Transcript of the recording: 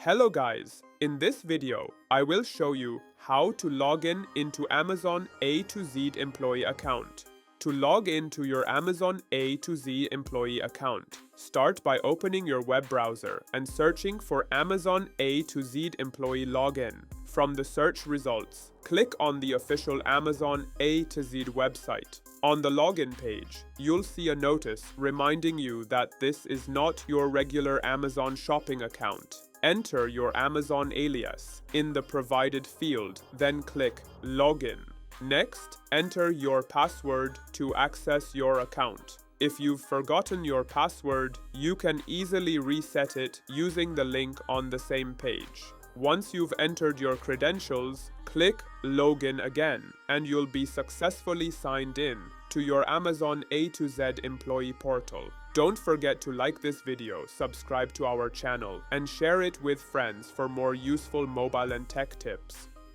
Hello guys, in this video, I will show you how to log in into Amazon A to Z employee account. To log into your Amazon A to Z employee account, start by opening your web browser and searching for Amazon A to Z employee login. From the search results, click on the official Amazon A to Z website. On the login page, you'll see a notice reminding you that this is not your regular Amazon shopping account. Enter your Amazon alias in the provided field, then click Login. Next, enter your password to access your account. If you've forgotten your password, you can easily reset it using the link on the same page. Once you've entered your credentials, click Login again, and you'll be successfully signed in to your Amazon A to Z employee portal. Don't forget to like this video, subscribe to our channel, and share it with friends for more useful mobile and tech tips.